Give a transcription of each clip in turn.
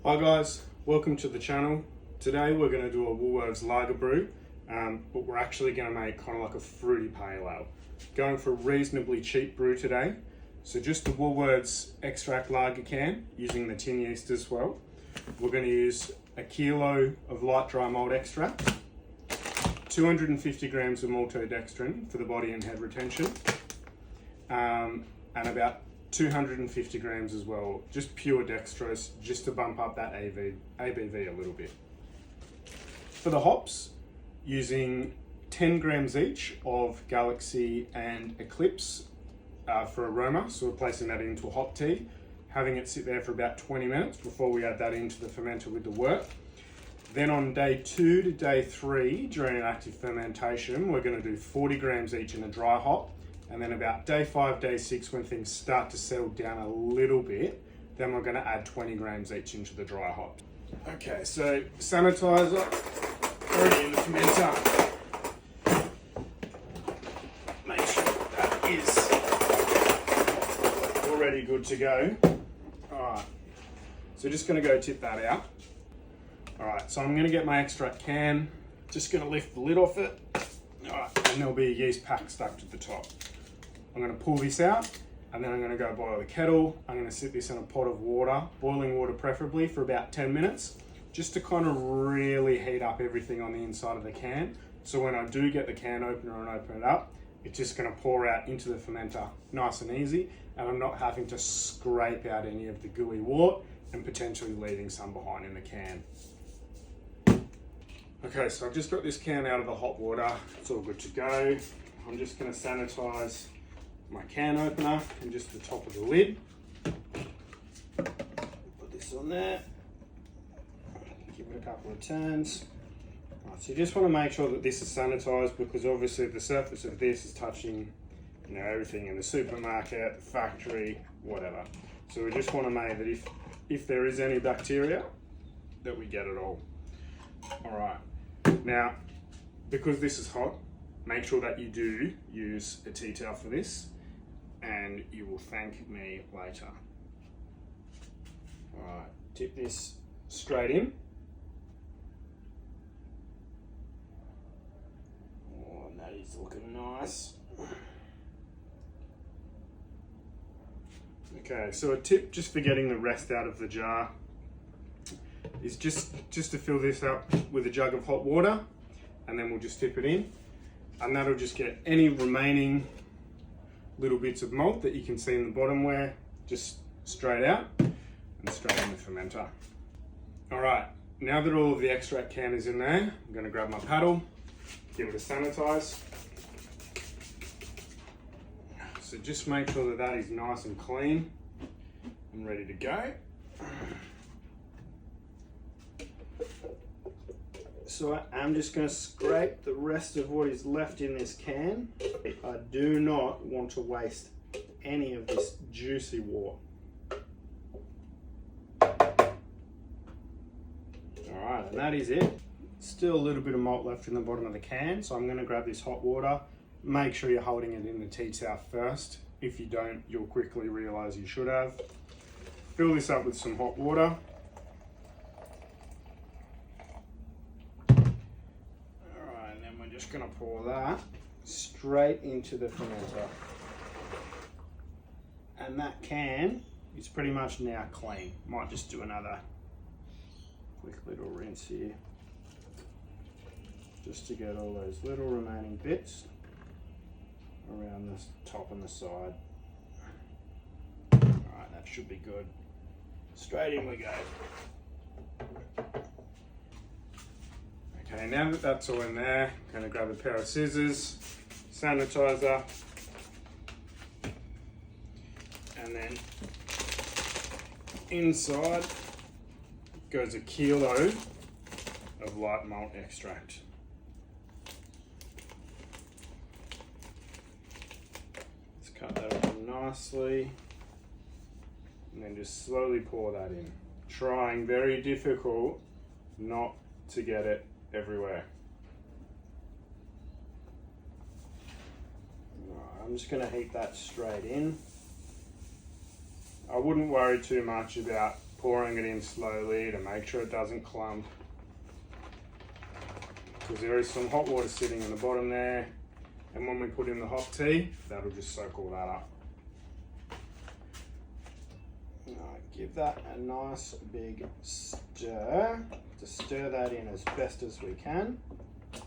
Hi guys, welcome to the channel. Today we're going to do a Woolworths Lager brew, but we're actually going to make kind of like a fruity pale ale. Going for a reasonably cheap brew today. So just the Woolworths extract lager can, using the tin yeast as well. We're going to use a kilo of light dry malt extract, 250 grams of Maltodextrin for the body and head retention, and about 250 grams as well, just pure dextrose, just to bump up that ABV a little bit. For the hops, using 10 grams each of Galaxy and Eclipse for aroma, so we're placing that into a hop tea, having it sit there for about 20 minutes before we add that into the fermenter with the wort. Then on day 2 to day 3, during an active fermentation, we're going to do 40 grams each in a dry hop. And then about day 5, day 6, when things start to settle down a little bit, then we're going to add 20 grams each into the dry hop. Okay, so sanitizer already in the fermenter. Make sure that is already good to go. Alright, so just going to go tip that out. Alright, so I'm going to get my extract can, just going to lift the lid off it. Alright, and there'll be a yeast pack stuck to the top. I'm going to pull this out, and then I'm going to go boil the kettle. I'm going to sit this in a pot of water, boiling water preferably, for about 10 minutes, just to kind of really heat up everything on the inside of the can. So when I do get the can opener and open it up, it's just going to pour out into the fermenter nice and easy, and I'm not having to scrape out any of the gooey wort and potentially leaving some behind in the can. Okay, so I've just got this can out of the hot water. It's all good to go. I'm just going to sanitize my can opener and just the top of the lid. Put this on there. Give it a couple of turns. Right, so you just want to make sure that this is sanitized, because obviously the surface of this is touching, everything in the supermarket, the factory, whatever. So we just want to make that if there is any bacteria, that we get it all. All right. Now, because this is hot, make sure that you do use a tea towel for this, and you will thank me later. All right, tip this straight in. Oh, and that is looking nice. Okay, so a tip just for getting the rest out of the jar is just to fill this up with a jug of hot water, and then we'll just tip it in, and that'll just get any remaining little bits of malt that you can see in the bottomware just straight out and straight in the fermenter. All right, now that all of the extract can is in there, I'm going to grab my paddle, give it a sanitize. So just make sure that that is nice and clean and ready to go. So I'm just going to scrape the rest of what is left in this can. I do not want to waste any of this juicy wort. Alright, and that is it. Still a little bit of malt left in the bottom of the can, so I'm going to grab this hot water. Make sure you're holding it in the tea towel first. If you don't, you'll quickly realise you should have. Fill this up with some hot water. Just going to pour that straight into the fermenter, and that can is pretty much now clean. Might just do another quick little rinse here, just to get all those little remaining bits around the top and the side. Alright, that should be good. Straight in we go. Okay, now that that's all in there, I'm going to grab a pair of scissors, sanitizer, and then inside goes a kilo of light malt extract. Let's cut that open nicely, and then just slowly pour that in. Trying very difficult not to get it everywhere. Right, I'm just going to heat that straight in. I wouldn't worry too much about pouring it in slowly to make sure it doesn't clump. Because there is some hot water sitting in the bottom there. And when we put in the hop tea, that'll just soak all that up. Give that a nice big stir, to stir that in as best as we can.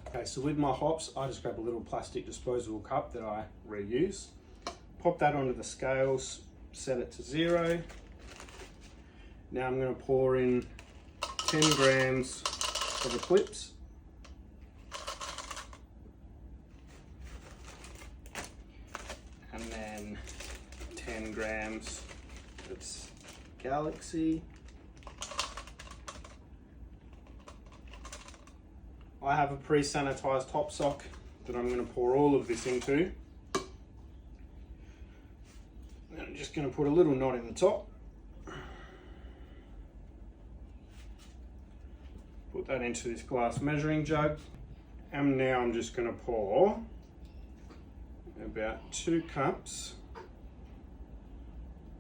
Okay, so with my hops, I just grab a little plastic disposable cup that I reuse. Pop that onto the scales, set it to 0. Now I'm going to pour in 10 grams of Eclipse. And then 10 grams of Galaxy. I have a pre-sanitized hop sock that I'm going to pour all of this into. And I'm just going to put a little knot in the top. Put that into this glass measuring jug. And now I'm just going to pour about 2 cups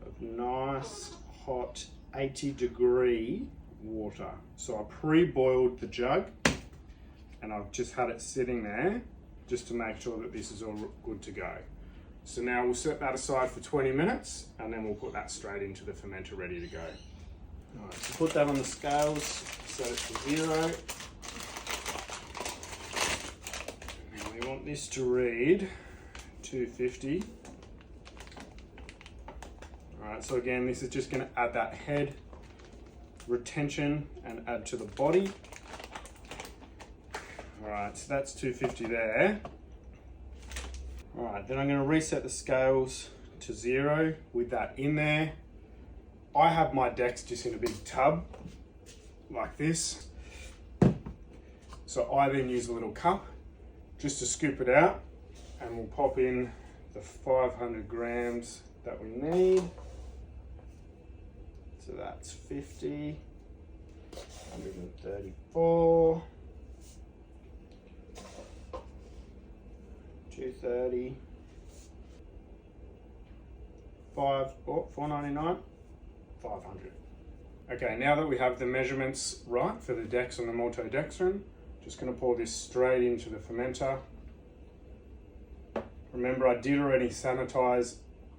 of nice hot 80-degree water. So I pre-boiled the jug and I've just had it sitting there just to make sure that this is all good to go. So now we'll set that aside for 20 minutes and then we'll put that straight into the fermenter ready to go. All right, so put that on the scales, set it to 0. And we want this to read 250. Alright, so again, this is just going to add that head retention and add to the body. Alright, so that's 250 there. Alright, then I'm going to reset the scales to 0 with that in there. I have my Dex just in a big tub like this. So I then use a little cup just to scoop it out, and we'll pop in the 500 grams that we need. So that's 50, 134, 230, 499, 500. Okay, now that we have the measurements right for the Dex and the Maltodextrin, just going to pour this straight into the fermenter. Remember, I did already sanitize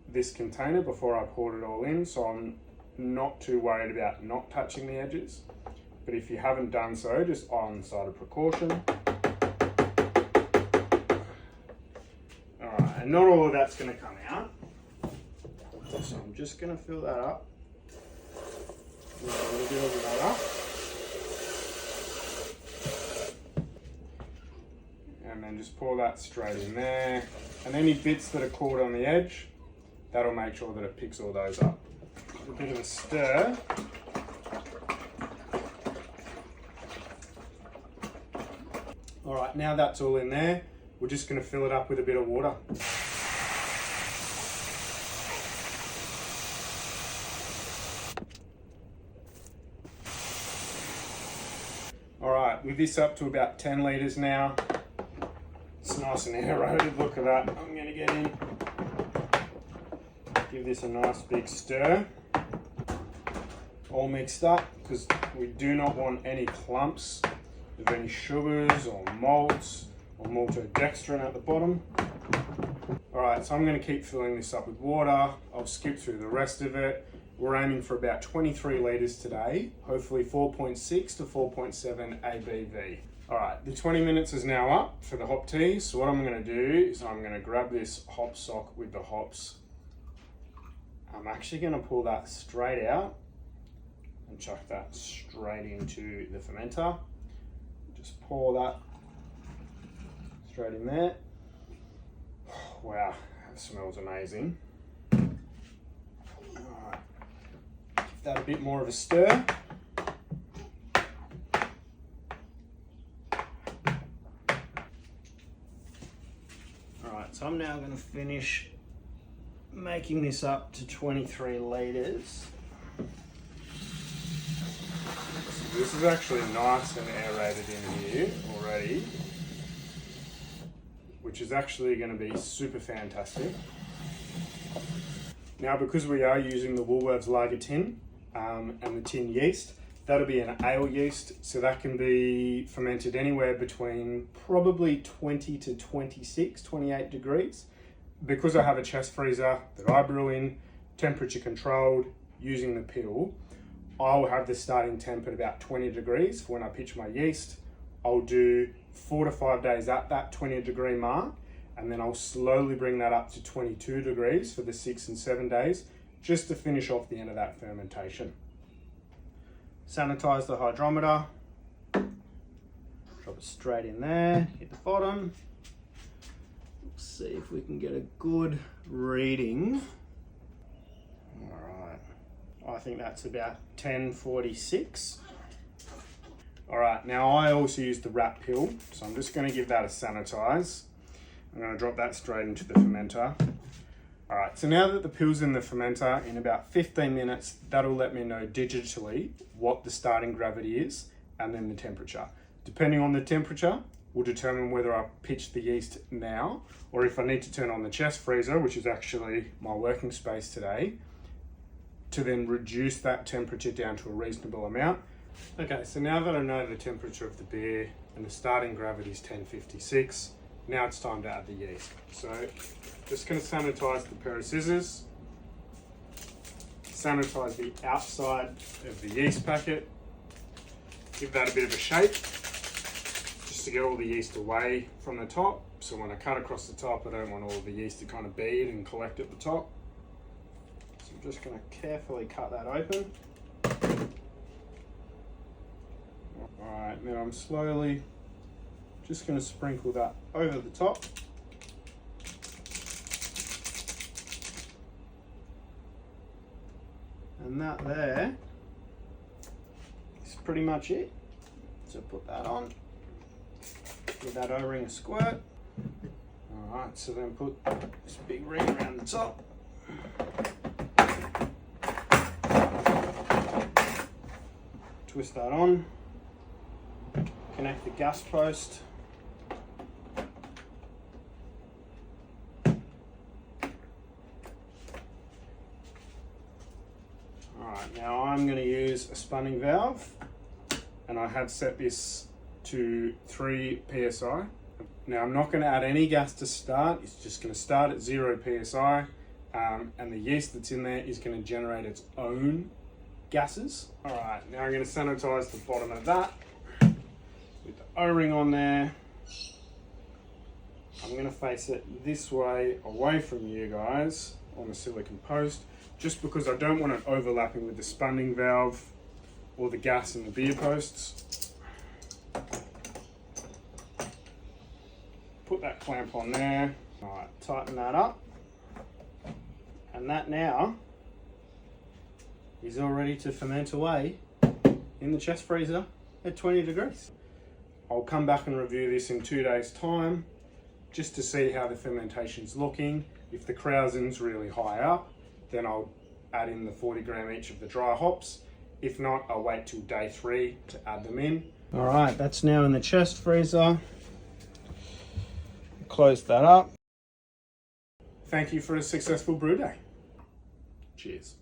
this container before I poured it all in, so I'm not too worried about not touching the edges. But if you haven't done so, just on the side of precaution. Alright, and not all of that's going to come out. So I'm just going to fill that up with a little bit of water. And then just pour that straight in there. And any bits that are caught on the edge, that'll make sure that it picks all those up. A bit of a stir. Alright, now that's all in there, we're just going to fill it up with a bit of water. Alright, with this up to about 10 litres now. It's nice and aerated, look at that. I'm going to get in. Give this a nice big stir. All mixed up, because we do not want any clumps of any sugars or malts or maltodextrin at the bottom. Alright, so I'm going to keep filling this up with water. I'll skip through the rest of it. We're aiming for about 23 litres today, hopefully 4.6 to 4.7 ABV. Alright, the 20 minutes is now up for the hop tea, so what I'm going to do is I'm going to grab this hop sock with the hops. I'm actually going to pull that straight out and chuck that straight into the fermenter. Just pour that straight in there. Wow, that smells amazing. Alright, give that a bit more of a stir. Alright, so I'm now going to finish making this up to 23 litres. This is actually nice and aerated in here already, which is actually going to be super fantastic. Now, because we are using the Woolworths Lager Tin, and the tin yeast. That'll be an ale yeast, so that can be fermented anywhere between probably 20 to 26, 28 degrees. Because I have a chest freezer that I brew in, temperature controlled, using the pill, I'll have the starting temp at about 20 degrees for when I pitch my yeast. I'll do 4 to 5 days at that 20 degree mark, and then I'll slowly bring that up to 22 degrees for the 6 and 7 days, just to finish off the end of that fermentation. Sanitize the hydrometer, drop it straight in there, hit the bottom. Let's see if we can get a good reading. All right, I think that's about 1046. All right, now I also use the wrap pill, so I'm just going to give that a sanitize. I'm going to drop that straight into the fermenter. All right, so now that the pill's in the fermenter, in about 15 minutes, that'll let me know digitally what the starting gravity is and then the temperature. Depending on the temperature, will determine whether I pitch the yeast now or if I need to turn on the chest freezer, which is actually my working space today, to then reduce that temperature down to a reasonable amount. Okay, so now that I know the temperature of the beer and the starting gravity is 1056, now it's time to add the yeast. So just going to sanitize the pair of scissors, sanitize the outside of the yeast packet, give that a bit of a shake just to get all the yeast away from the top. So when I cut across the top, I don't want all of the yeast to kind of bead and collect at the top. So I'm just going to carefully cut that open. Alright, now I'm slowly just going to sprinkle that over the top. And that there is pretty much it. So put that on, give that O-ring a squirt. Alright, so then put this big ring around the top. Twist that on. Connect the gas post. Alright, now I'm going to use a spunning valve, and I have set this to 3 psi. Now I'm not going to add any gas to start, it's just going to start at 0 psi, and the yeast that's in there is going to generate its own gases. Alright, now I'm going to sanitize the bottom of that with the O-ring on there. I'm going to face it this way away from you guys on the silicone post, just because I don't want it overlapping with the spunning valve or the gas in the beer posts. Put that clamp on there. Alright, tighten that up. And that now is all ready to ferment away in the chest freezer at 20 degrees. I'll come back and review this in 2 days' time, just to see how the fermentation's looking. If the krausen's really high up, then I'll add in the 40 gram each of the dry hops. If not, I'll wait till day 3 to add them in. All right, that's now in the chest freezer. Close that up. Thank you for a successful brew day. Cheers.